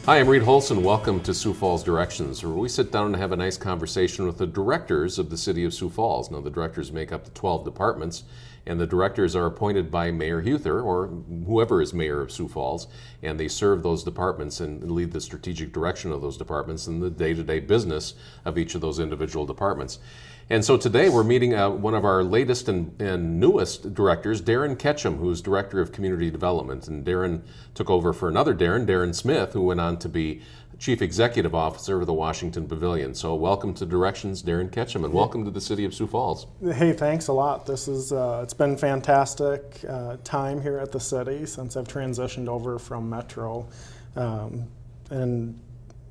Hi, I'm Reed Holson. Welcome to Sioux Falls Directions, where we sit down and have a nice conversation with the directors of the City of Sioux Falls. Now, the directors make up the 12 departments, and the directors are appointed by Mayor Huther, or whoever is mayor of Sioux Falls, and they serve those departments and lead the strategic direction of those departments and the day-to-day business of each of those individual departments. And so today we're meeting one of our latest and newest directors, Darren Ketchum, who's Director of Community Development. And Darren took over for another Darren Smith, who went on to be Chief Executive Officer of the Washington Pavilion. So welcome to Directions, Darren Ketchum, and welcome to the City of Sioux Falls. Hey, thanks a lot. This is it's been fantastic time here at the city since I've transitioned over from Metro. And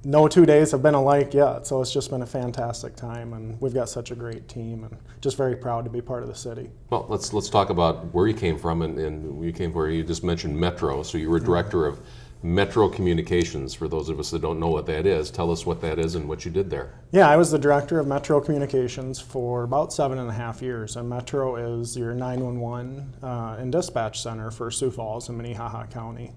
no 2 days have been alike yet, so it's just been a fantastic time, and we've got such a great team, and just very proud to be part of the city. Well, let's talk about where you came from, and you came where you just mentioned Metro. So you were Director of Metro Communications. For those of us that don't know what that is, tell us what that is and what you did there. Yeah, I was the Director of Metro Communications for about 7.5 years, and Metro is your 911 and dispatch center for Sioux Falls and Minnehaha County.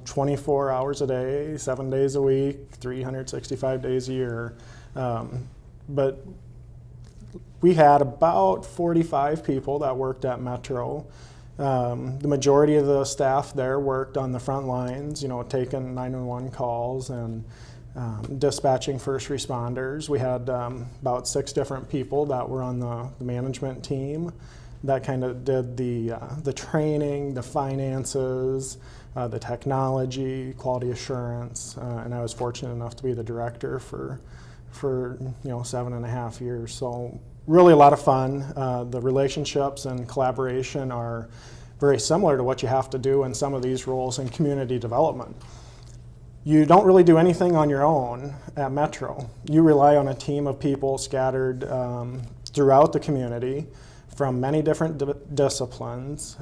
24 hours a day, 7 days a week, 365 days a year. But we had about 45 people that worked at Metro. The majority of the staff there worked on the front lines, taking 911 calls and dispatching first responders. We had about 6 different people that were on the management team that kind of did the training, the finances, the technology, quality assurance, and I was fortunate enough to be the director for 7.5 years. So really a lot of fun. The relationships and collaboration are very similar to what you have to do in some of these roles in community development. You don't really do anything on your own at Metro. You rely on a team of people scattered throughout the community from many different disciplines,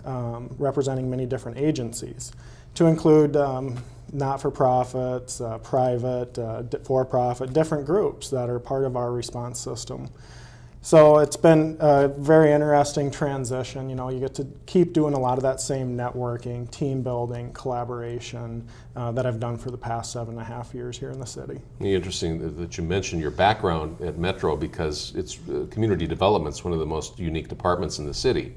representing many different agencies, to include not-for-profits, private, for-profit, different groups that are part of our response system. So it's been a very interesting transition. You get to keep doing a lot of that same networking, team building, collaboration that I've done for the past 7.5 years here in the city. Interesting that you mentioned your background at Metro, because it's community development's one of the most unique departments in the city.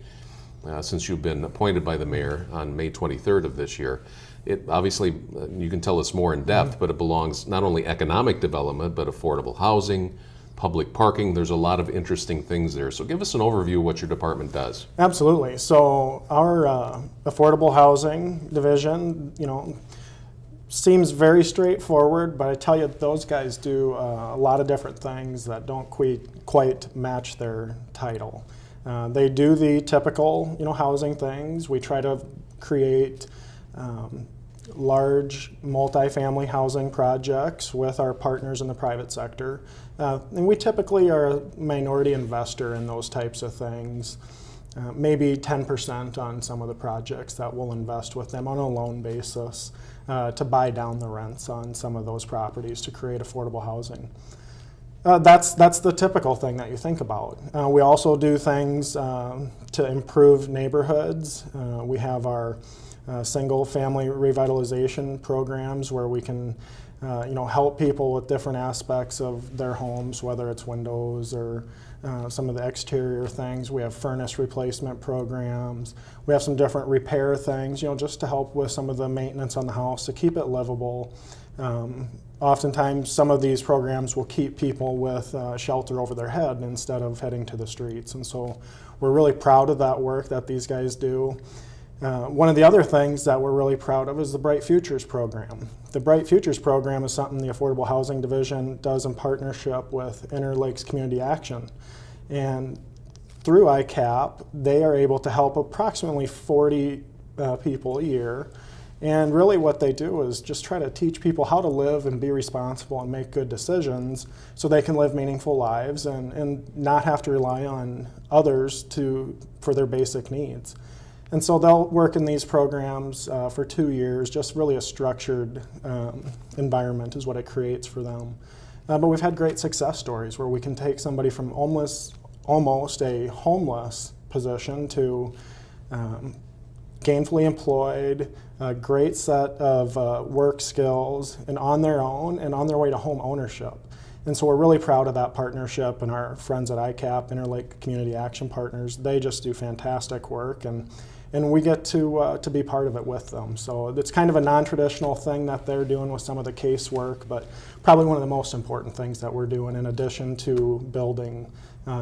Since you've been appointed by the mayor on May 23rd of this year, it obviously, you can tell us more in depth, but it belongs not only economic development, but affordable housing, public parking. There's a lot of interesting things there. So give us an overview of what your department does. Absolutely. So our affordable housing division, seems very straightforward, but I tell you, those guys do a lot of different things that don't quite match their title. They do the typical, housing things. We try to create large multifamily housing projects with our partners in the private sector. And we typically are a minority investor in those types of things, maybe 10% on some of the projects that we'll invest with them on a loan basis to buy down the rents on some of those properties to create affordable housing. That's the typical thing that you think about. We also do things to improve neighborhoods. We have our single family revitalization programs where we can help people with different aspects of their homes, whether it's windows or some of the exterior things. We have furnace replacement programs. We have some different repair things, just to help with some of the maintenance on the house to keep it livable. Oftentimes, some of these programs will keep people with shelter over their head instead of heading to the streets. And so we're really proud of that work that these guys do. One of the other things that we're really proud of is the Bright Futures program. The Bright Futures program is something the Affordable Housing Division does in partnership with Interlakes Community Action. And through ICAP, they are able to help approximately 40 people a year. And really what they do is just try to teach people how to live and be responsible and make good decisions so they can live meaningful lives and not have to rely on others for their basic needs. And so they'll work in these programs for 2 years, just really a structured environment is what it creates for them. But we've had great success stories where we can take somebody from almost a homeless position to gainfully employed, a great set of work skills, and on their own and on their way to home ownership. And so we're really proud of that partnership, and our friends at ICAP, Interlake Community Action Partners, they just do fantastic work, and we get to be part of it with them. So it's kind of a non-traditional thing that they're doing with some of the casework, but probably one of the most important things that we're doing in addition to building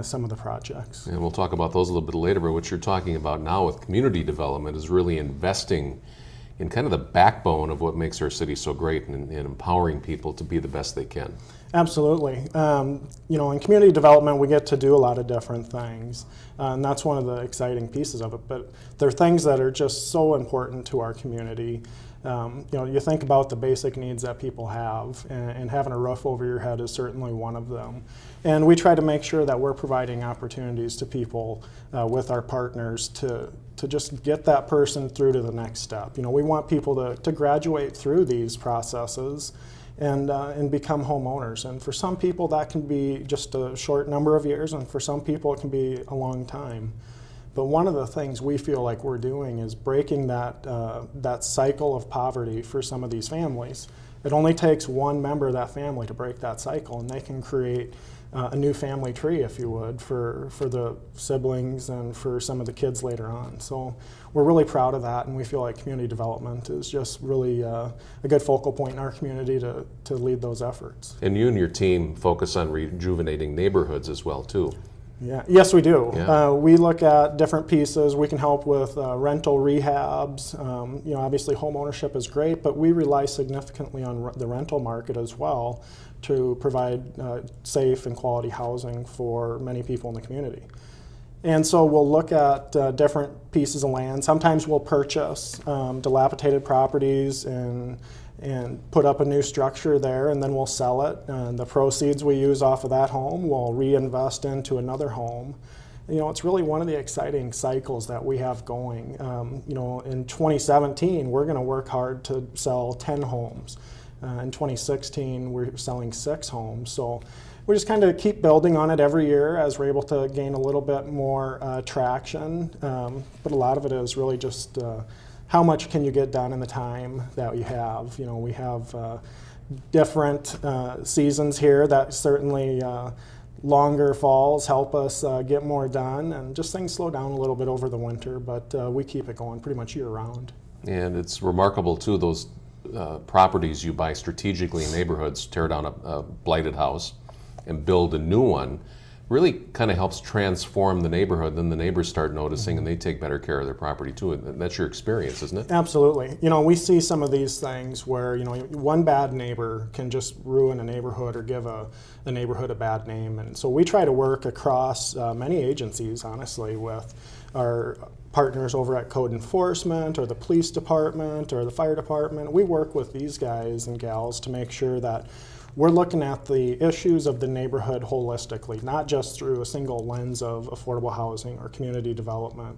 some of the projects. And we'll talk about those a little bit later, but what you're talking about now with community development is really investing in kind of the backbone of what makes our city so great, and empowering people to be the best they can. Absolutely. In community development, we get to do a lot of different things, and that's one of the exciting pieces of it. But there are things that are just so important to our community. You think about the basic needs that people have, and having a roof over your head is certainly one of them. And we try to make sure that we're providing opportunities to people with our partners to just get that person through to the next step. We want people to graduate through these processes and become homeowners. And for some people that can be just a short number of years, and for some people it can be a long time. But one of the things we feel like we're doing is breaking that cycle of poverty for some of these families. It only takes one member of that family to break that cycle, and they can create a new family tree, if you would, for the siblings and for some of the kids later on. So we're really proud of that, and we feel like community development is just really a good focal point in our community to lead those efforts. And you and your team focus on rejuvenating neighborhoods as well, too. Yeah. Yes, we do. Yeah. We look at different pieces. We can help with rental rehabs. Obviously home ownership is great, but we rely significantly on the rental market as well to provide safe and quality housing for many people in the community. And so we'll look at different pieces of land. Sometimes we'll purchase dilapidated properties and put up a new structure there, and then we'll sell it. And the proceeds we use off of that home we'll reinvest into another home. It's really one of the exciting cycles that we have going. In 2017, we're going to work hard to sell 10 homes. In 2016, we're selling 6 homes. So we just kind of keep building on it every year as we're able to gain a little bit more traction. But a lot of it is really just how much can you get done in the time that you have. We have different seasons here that certainly longer falls help us get more done, and just things slow down a little bit over the winter, but we keep it going pretty much year round. And it's remarkable too, those properties you buy strategically in neighborhoods, tear down a blighted house and build a new one, really kind of helps transform the neighborhood. Then the neighbors start noticing, and they take better care of their property too. And that's your experience, isn't it? Absolutely. We see some of these things where one bad neighbor can just ruin a neighborhood or give a neighborhood a bad name. And so we try to work across many agencies, honestly, with our partners over at code enforcement or the police department or the fire department. We work with these guys and gals to make sure that we're looking at the issues of the neighborhood holistically, not just through a single lens of affordable housing or community development.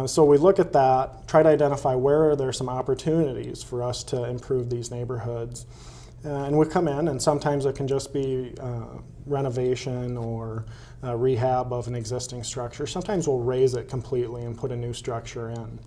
So we look at that, try to identify where are there some opportunities for us to improve these neighborhoods. And we come in, and sometimes it can just be renovation or rehab of an existing structure. Sometimes we'll raise it completely and put a new structure in.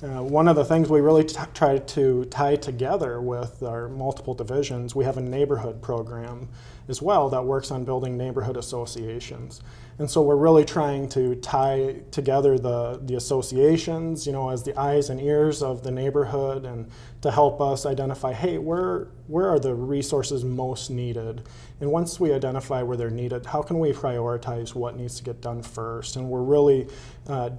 One of the things we really try to tie together with our multiple divisions, we have a neighborhood program as well that works on building neighborhood associations. And so we're really trying to tie together the associations, as the eyes and ears of the neighborhood, and to help us identify, hey, where are the resources most needed? And once we identify where they're needed, how can we prioritize what needs to get done first? And we're really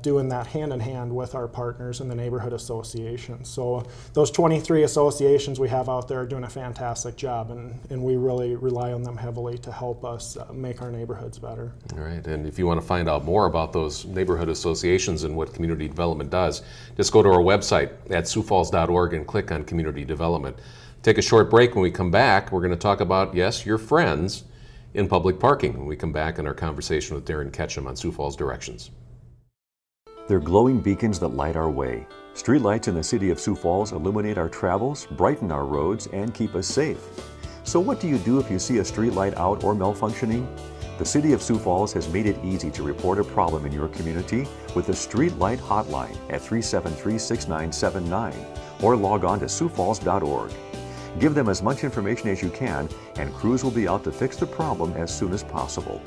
doing that hand in hand with our partners in the neighborhood associations. So those 23 associations we have out there are doing a fantastic job, and we really rely on them heavily to help us make our neighborhoods better. All right, and if you want to find out more about those neighborhood associations and what community development does, just go to our website at siouxfalls.org and click on community development. Take a short break. When we come back, we're going to talk about, yes, your friends in public parking. When we come back in our conversation with Darren Ketchum on Sioux Falls Directions. They're glowing beacons that light our way. Streetlights in the city of Sioux Falls illuminate our travels, brighten our roads, and keep us safe. So what do you do if you see a streetlight out or malfunctioning? The City of Sioux Falls has made it easy to report a problem in your community with the Street Light Hotline at 373-6979 or log on to siouxfalls.org. Give them as much information as you can, and crews will be out to fix the problem as soon as possible.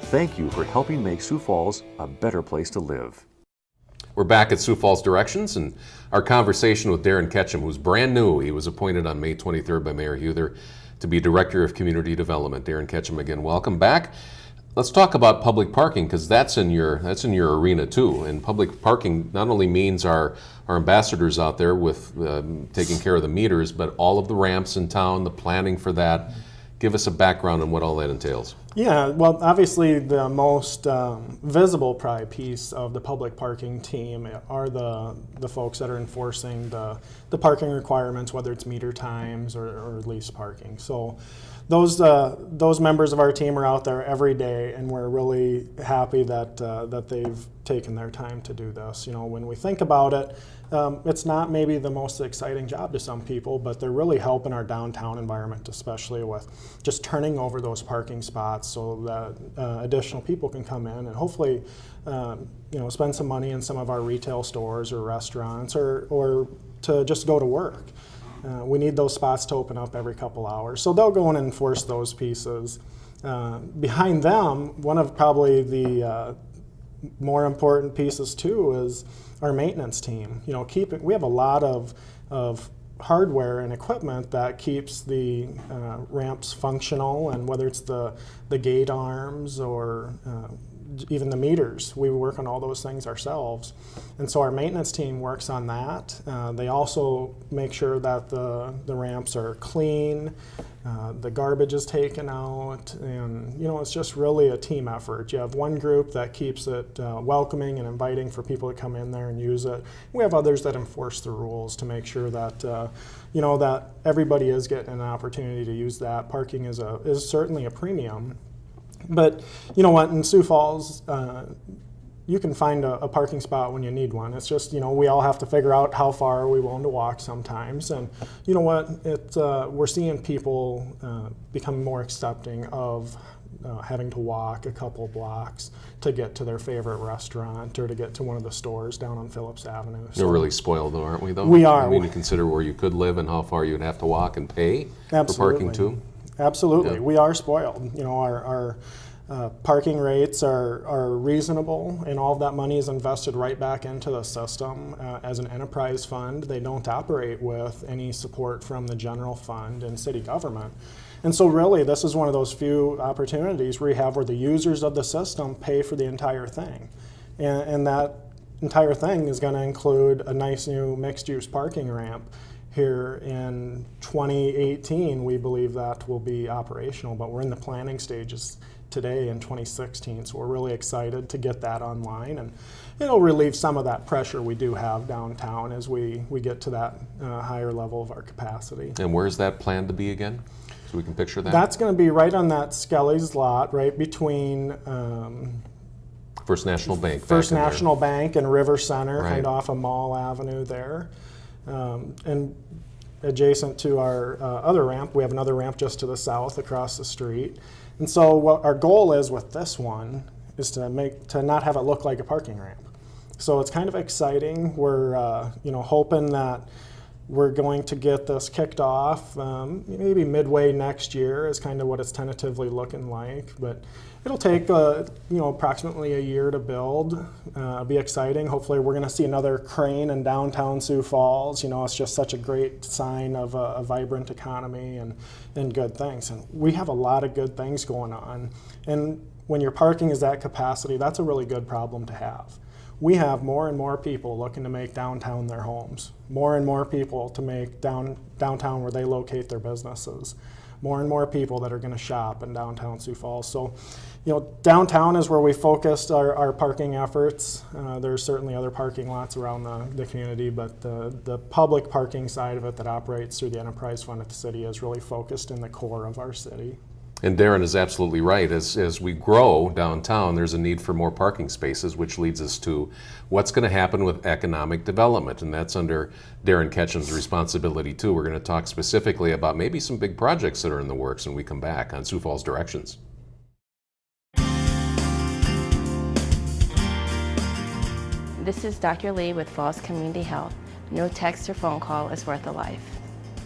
Thank you for helping make Sioux Falls a better place to live. We're back at Sioux Falls Directions, and our conversation with Darren Ketchum, who's brand new. He was appointed on May 23rd by Mayor Huther to be Director of Community Development. Darren Ketchum, again, welcome back. Let's talk about public parking, because that's in your arena too. And public parking not only means our ambassadors out there with taking care of the meters, but all of the ramps in town, the planning for that. Give us a background on what all that entails. Yeah, well, obviously the most visible probably piece of the public parking team are the folks that are enforcing the parking requirements, whether it's meter times or lease parking. So those members of our team are out there every day, and we're really happy that they've taken their time to do this. You know, when we think about it, it's not maybe the most exciting job to some people, but they're really helping our downtown environment, especially with just turning over those parking spots so that additional people can come in and hopefully spend some money in some of our retail stores or restaurants or to just go to work. We need those spots to open up every couple hours. So they'll go in and enforce those pieces. Behind them, one of probably the more important pieces too is our maintenance team. You know, we have a lot of hardware and equipment that keeps the ramps functional, and whether it's the gate arms or even the meters, we work on all those things ourselves. And so our maintenance team works on that. They also make sure that the ramps are clean, the garbage is taken out, and it's just really a team effort. You have one group that keeps it welcoming and inviting for people to come in there and use it. We have others that enforce the rules to make sure that that everybody is getting an opportunity to use that. Parking is certainly a premium. But you know what, in Sioux Falls, you can find a parking spot when you need one. It's just, we all have to figure out how far are we willing to walk sometimes. And you know what, we're seeing people become more accepting of having to walk a couple blocks to get to their favorite restaurant or to get to one of the stores down on Phillips Avenue. So we're really spoiled though, aren't we though? We are. I mean, you consider where you could live and how far you'd have to walk and pay for parking too? Absolutely. Yeah. We are spoiled. Our parking rates are reasonable, and all of that money is invested right back into the system as an enterprise fund. They don't operate with any support from the general fund and city government. And so really, this is one of those few opportunities where the users of the system pay for the entire thing. And that entire thing is going to include a nice new mixed-use parking ramp. Here in 2018, we believe that will be operational, but we're in the planning stages today in 2016, so we're really excited to get that online, and it'll relieve some of that pressure we do have downtown as we get to that higher level of our capacity. And where's that planned to be again, so we can picture that? That's going to be right on that Skelly's lot, right between First National Bank. First National Bank and River Center, Right. kind of off of Mall Avenue there. And adjacent to our other ramp, we have another ramp just to the south across the street. And so what our goal is with this one is to not have it look like a parking ramp. So it's kind of exciting. We're hoping that we're going to get this kicked off maybe midway next year is kind of what it's tentatively looking like. But it'll take approximately a year to build. It'll be exciting. Hopefully we're going to see another crane in downtown Sioux Falls. It's just such a great sign of a vibrant economy and good things. And we have a lot of good things going on. And when your parking is at capacity, that's a really good problem to have. We have more and more people looking to make downtown their homes, more and more people to make downtown where they locate their businesses, more and more people that are going to shop in downtown Sioux Falls. So, downtown is where we focused our parking efforts. There's certainly other parking lots around the community, but the public parking side of it that operates through the enterprise fund at the city is really focused in the core of our city. And Darren is absolutely right. As we grow downtown, there's a need for more parking spaces, which leads us to what's going to happen with economic development. And that's under Darren Ketchum's responsibility too. We're going to talk specifically about maybe some big projects that are in the works when we come back on Sioux Falls Directions. This is Dr. Lee with Falls Community Health. No text or phone call is worth a life.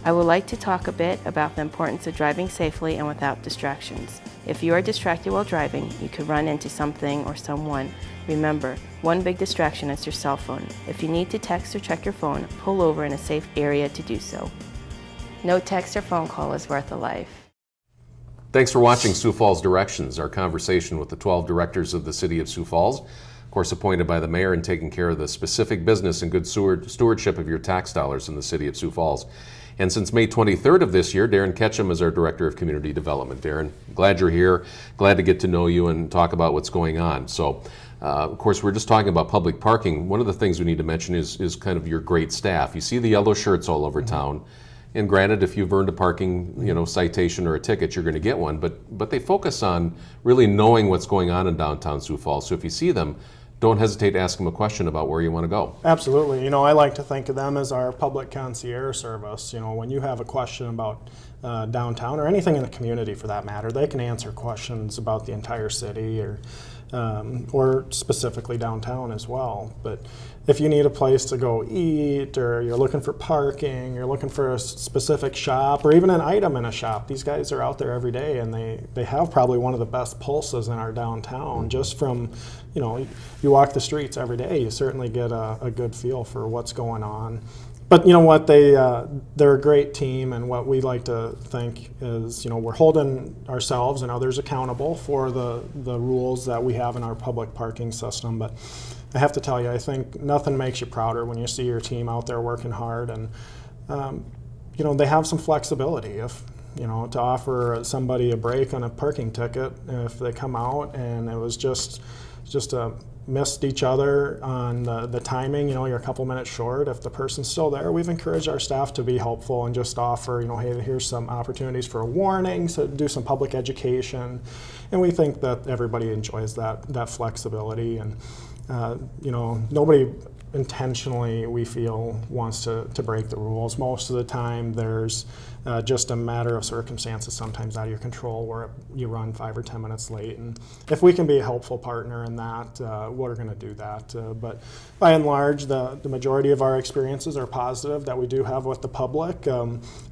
I would like to talk a bit about the importance of driving safely and without distractions. If you are distracted while driving, you could run into something or someone. Remember, one big distraction is your cell phone. If you need to text or check your phone, pull over in a safe area to do so. No text or phone call is worth a life. Thanks for watching Sioux Falls Directions, our conversation with the 12 directors of the City of Sioux Falls, of course appointed by the mayor and taking care of the specific business and good stewardship of your tax dollars in the City of Sioux Falls. And since May 23rd of this year, Darren Ketchum is our Director of Community Development. Darren, glad you're here, glad to get to know you and talk about what's going on. So, of course, we're just talking about public parking. One of the things we need to mention is kind of your great staff. You see the yellow shirts all over town. And granted, if you've earned a parking, citation or a ticket, you're going to get one. But they focus on really knowing what's going on in downtown Sioux Falls. So if you see them, don't hesitate to ask them a question about where you want to go. Absolutely. I like to think of them as our public concierge service. When you have a question about downtown or anything in the community for that matter, they can answer questions about the entire city or specifically downtown as well. But if you need a place to go eat, or you're looking for parking, you're looking for a specific shop, or even an item in a shop, these guys are out there every day, and they have probably one of the best pulses in our downtown. Just from, you walk the streets every day, you certainly get a good feel for what's going on. But you know what, they're a great team, and what we like to think is, we're holding ourselves and others accountable for the rules that we have in our public parking system. But I have to tell you, I think nothing makes you prouder when you see your team out there working hard, and they have some flexibility. If to offer somebody a break on a parking ticket if they come out and it was just missed each other on the timing, you're a couple minutes short. If the person's still there, we've encouraged our staff to be helpful and just offer, hey, here's some opportunities for a warning, so do some public education. And we think that everybody enjoys that flexibility. And nobody intentionally, we feel, wants to break the rules. Most of the time there's just a matter of circumstances, sometimes out of your control, where you run 5 or 10 minutes late. And if we can be a helpful partner in that, we're going to do that. But by and large, the majority of our experiences are positive that we do have with the public.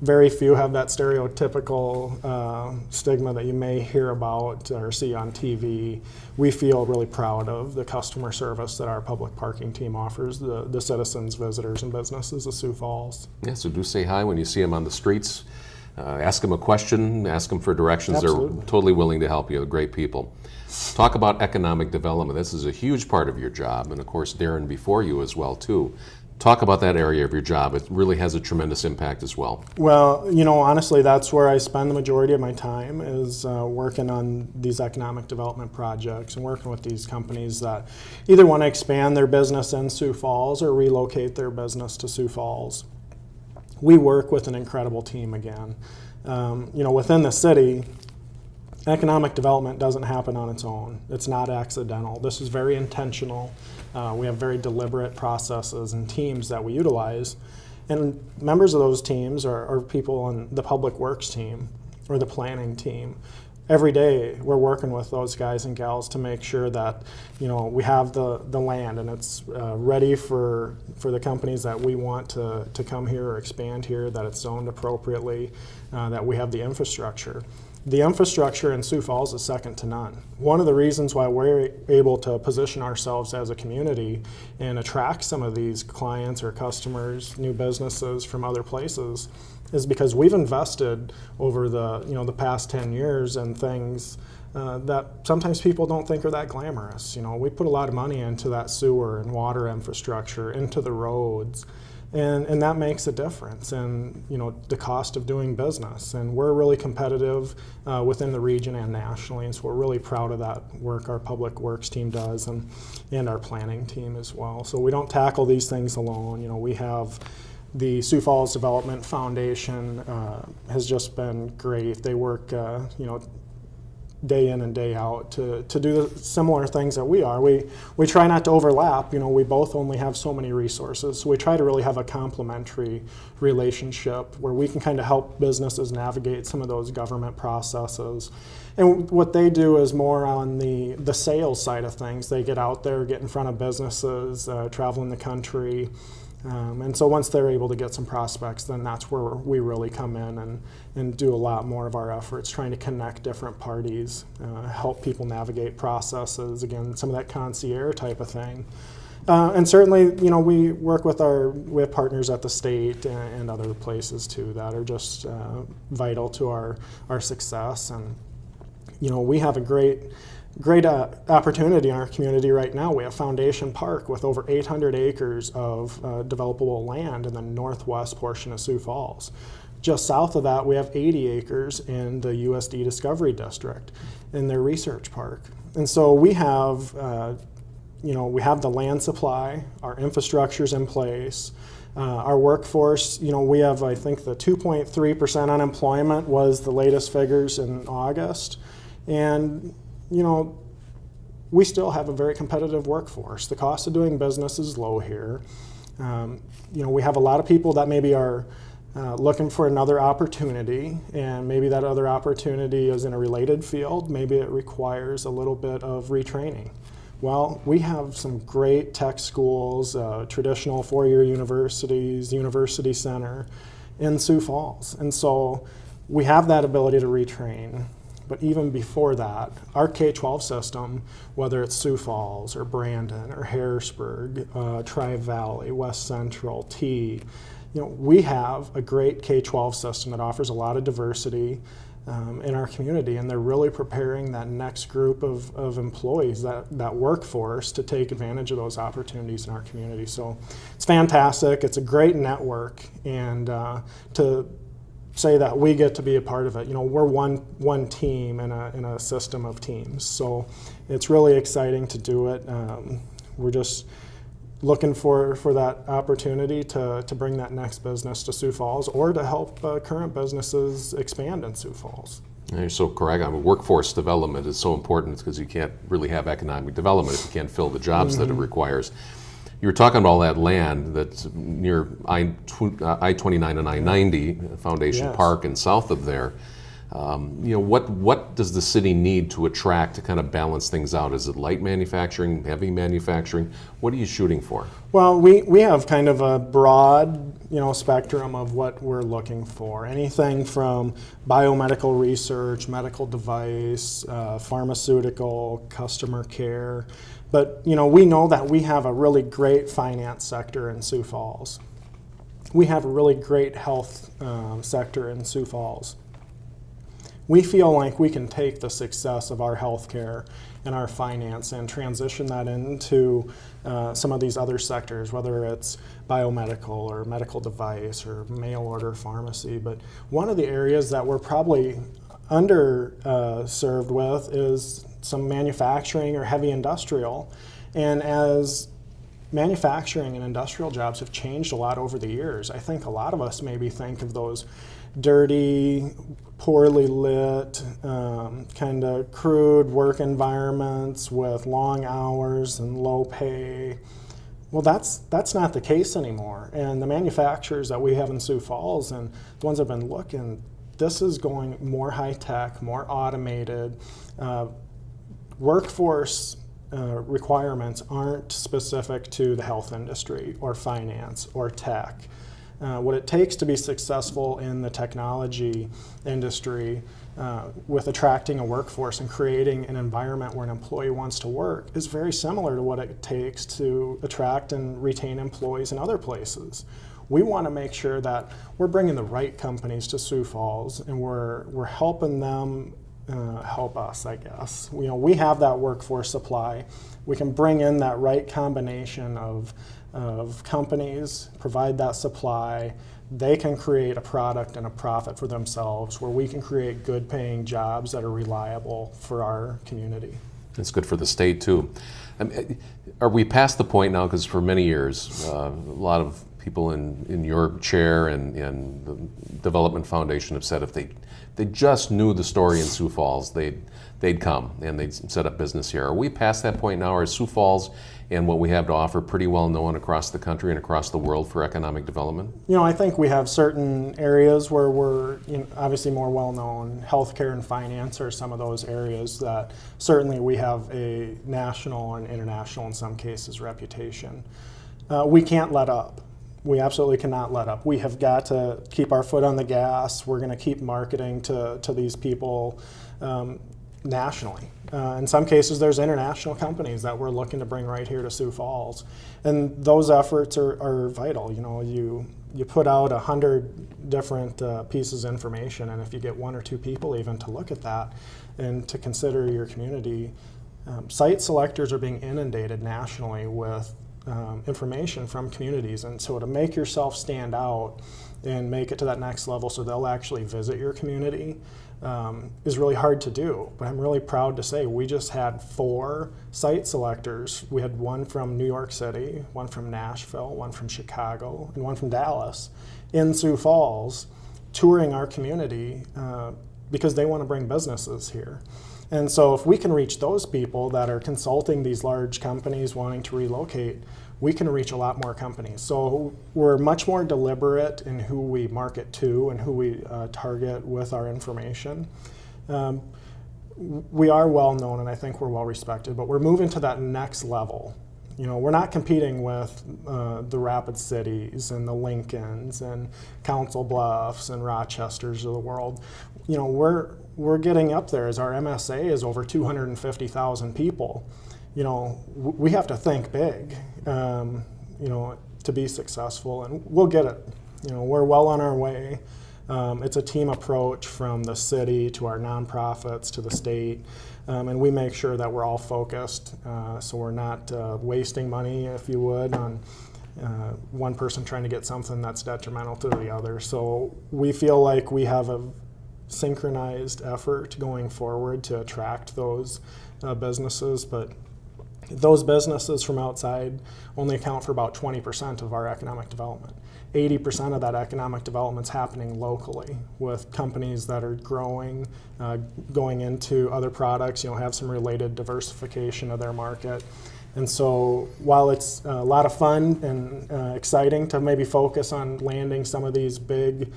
Very few have that stereotypical stigma that you may hear about or see on TV. We feel really proud of the customer service that our public parking team offers the citizens, visitors, and businesses of Sioux Falls. Yeah, so do say hi when you see them on the streets. Ask them a question, ask them for directions. Absolutely. They're totally willing to help you. They're great people. Talk about economic development. This is a huge part of your job, and of course Darren before you as well too. Talk about that area of your job. It really has a tremendous impact as well. Well, honestly, that's where I spend the majority of my time, is working on these economic development projects and working with these companies that either want to expand their business in Sioux Falls or relocate their business to Sioux Falls. We work with an incredible team again. Within the city, economic development doesn't happen on its own. It's not accidental. This is very intentional. We have very deliberate processes and teams that we utilize. And members of those teams are people on the public works team or the planning team. Every day we're working with those guys and gals to make sure that we have the land and it's ready for the companies that we want to come here or expand here, that it's zoned appropriately, that we have the infrastructure. The infrastructure in Sioux Falls is second to none. One of the reasons why we're able to position ourselves as a community and attract some of these clients or customers, new businesses from other places, is because we've invested over the past 10 years in things that sometimes people don't think are that glamorous. We put a lot of money into that sewer and water infrastructure, into the roads. And that makes a difference in the cost of doing business. And we're really competitive within the region and nationally, and so we're really proud of that work our public works team does and our planning team as well. So we don't tackle these things alone. We have the Sioux Falls Development Foundation has just been great. They work day in and day out to do the similar things that we are. We try not to overlap. We both only have so many resources, so we try to really have a complementary relationship where we can kind of help businesses navigate some of those government processes. And what they do is more on the sales side of things. They get out there, get in front of businesses, traveling the country. And so once they're able to get some prospects, then that's where we really come in and do a lot more of our efforts, trying to connect different parties, help people navigate processes, again, some of that concierge type of thing. And certainly, we work with we have partners at the state and other places too that are just vital to our success. And, we have a great opportunity in our community right now. We have Foundation Park with over 800 acres of developable land in the northwest portion of Sioux Falls. Just south of that, we have 80 acres in the USD Discovery District in their research park. And so we have, we have the land supply, our infrastructure's in place, our workforce, we have, I think the 2.3% unemployment was the latest figures in August. And we still have a very competitive workforce. The cost of doing business is low here. We have a lot of people that maybe are looking for another opportunity, and maybe that other opportunity is in a related field. Maybe it requires a little bit of retraining. Well, we have some great tech schools, traditional four-year universities, University Center in Sioux Falls. And so we have that ability to retrain. But even before that, our K-12 system, whether it's Sioux Falls or Brandon or Harrisburg, Tri-Valley, West Central, T, we have a great K-12 system that offers a lot of diversity in our community, and they're really preparing that next group of employees, that workforce, to take advantage of those opportunities in our community. So it's fantastic. It's a great network, and to say that we get to be a part of it. We're one team in a system of teams. So it's really exciting to do it. We're just looking for that opportunity to bring that next business to Sioux Falls, or to help current businesses expand in Sioux Falls. You're so correct. Workforce development is so important because you can't really have economic development if you can't fill the jobs that it requires. You were talking about all that land that's near I-29 and I-90, Foundation Yes. Park, and south of there. What does the city need to attract to kind of balance things out? Is it light manufacturing, heavy manufacturing? What are you shooting for? Well, we have kind of a broad spectrum of what we're looking for. Anything from biomedical research, medical device, pharmaceutical, customer care. But we know that we have a really great finance sector in Sioux Falls. We have a really great health sector in Sioux Falls. We feel like we can take the success of our healthcare and our finance and transition that into some of these other sectors, whether it's biomedical or medical device or mail order pharmacy. But one of the areas that we're probably underserved with is some manufacturing or heavy industrial. And as manufacturing and industrial jobs have changed a lot over the years, I think a lot of us maybe think of those dirty, poorly lit, kind of crude work environments with long hours and low pay. Well, that's not the case anymore. And the manufacturers that we have in Sioux Falls and the ones that have been looking, this is going more high-tech, more automated. Workforce requirements aren't specific to the health industry or finance or tech. What it takes to be successful in the technology industry with attracting a workforce and creating an environment where an employee wants to work is very similar to what it takes to attract and retain employees in other places. We want to make sure that we're bringing the right companies to Sioux Falls, and we're helping them help us, I guess. We have that workforce supply. We can bring in that right combination of companies, provide that supply. They can create a product and a profit for themselves, where we can create good paying jobs that are reliable for our community. It's good for the state too. Are we past the point now, because for many years a lot of people in your chair and the Development Foundation have said if they just knew the story in Sioux Falls, they'd come and they'd set up business here. Are we past that point now? Are Sioux Falls and what we have to offer pretty well known across the country and across the world for economic development? I think we have certain areas where we're obviously more well known. Healthcare and finance are some of those areas that certainly we have a national and international, in some cases, reputation. We can't let up. We absolutely cannot let up. We have got to keep our foot on the gas. We're going to keep marketing to these people nationally. In some cases, there's international companies that we're looking to bring right here to Sioux Falls. And those efforts are vital. You put out 100 different pieces of information, and if you get one or two people even to look at that and to consider your community, site selectors are being inundated nationally with information from communities. And so to make yourself stand out and make it to that next level so they'll actually visit your community is really hard to do. But I'm really proud to say we just had 4 site selectors. We had one from New York City, one from Nashville, one from Chicago, and one from Dallas in Sioux Falls touring our community because they want to bring businesses here. And so if we can reach those people that are consulting these large companies wanting to relocate, we can reach a lot more companies. So we're much more deliberate in who we market to and who we target with our information. We are well known and I think we're well respected, but we're moving to that next level. We're not competing with the Rapid Cities and the Lincolns and Council Bluffs and Rochesters of the world. We're getting up there as our MSA is over 250,000 people. We have to think big, to be successful, and we'll get it. We're well on our way. It's a team approach from the city to our nonprofits to the state, and we make sure that we're all focused, so we're not wasting money, if you would, on one person trying to get something that's detrimental to the other. So we feel like we have a synchronized effort going forward to attract those businesses, but those businesses from outside only account for about 20% of our economic development. 80% of that economic development is happening locally with companies that are growing, going into other products, have some related diversification of their market. And so while it's a lot of fun and exciting to maybe focus on landing some of these big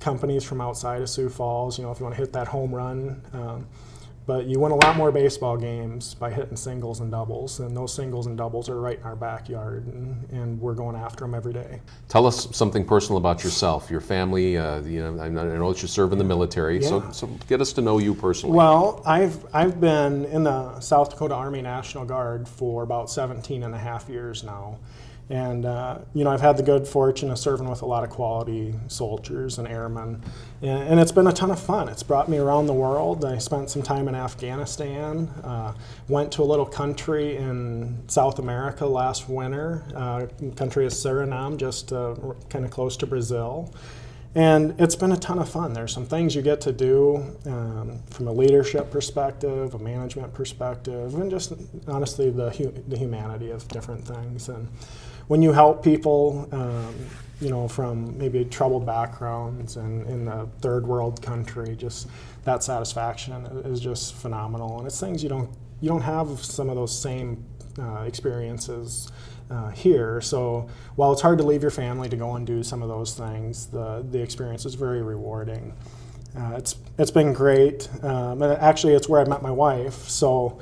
companies from outside of Sioux Falls, if you want to hit that home run, but you win a lot more baseball games by hitting singles and doubles, and those singles and doubles are right in our backyard, and we're going after them every day. Tell us something personal about yourself, your family. I know that you serve in the military, Yeah. so get us to know you personally. Well, I've been in the South Dakota Army National Guard for about 17 and a half years now. And I've had the good fortune of serving with a lot of quality soldiers and airmen, and it's been a ton of fun. It's brought me around the world. I spent some time in Afghanistan, went to a little country in South America last winter, country of Suriname, just kind of close to Brazil. And it's been a ton of fun. There's some things you get to do from a leadership perspective, a management perspective, and just honestly the humanity of different things. And when you help people, from maybe troubled backgrounds and in a third world country, just that satisfaction is just phenomenal. And it's things you don't have some of those same experiences here. So while it's hard to leave your family to go and do some of those things, the experience is very rewarding. It's been great. And actually, it's where I met my wife. So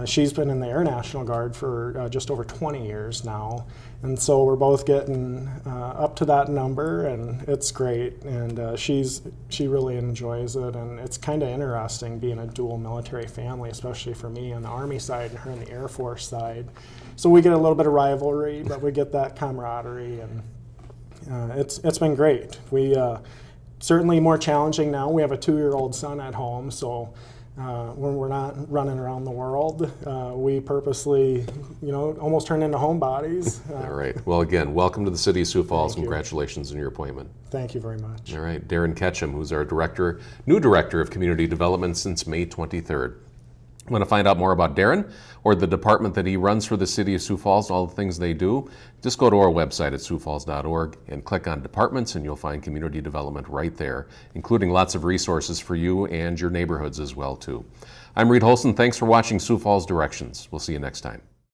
she's been in the Air National Guard for just over 20 years now. And so we're both getting up to that number, and it's great. And she really enjoys it. And it's kind of interesting being a dual military family, especially for me on the Army side and her on the Air Force side. So we get a little bit of rivalry, but we get that camaraderie, and it's been great. We certainly more challenging now. We have a 2-year-old son at home, so when we're not running around the world, we purposely, almost turn into homebodies. All right. Well, again, welcome to the City of Sioux Falls. Thank you. Congratulations on your appointment. Thank you very much. All right. Darren Ketchum, who's our new director of community development since May 23rd. Want to find out more about Darren or the department that he runs for the City of Sioux Falls, all the things they do, just go to our website at siouxfalls.org and click on departments, and you'll find community development right there, including lots of resources for you and your neighborhoods as well too. I'm Reed Holson. Thanks for watching Sioux Falls Directions. We'll see you next time.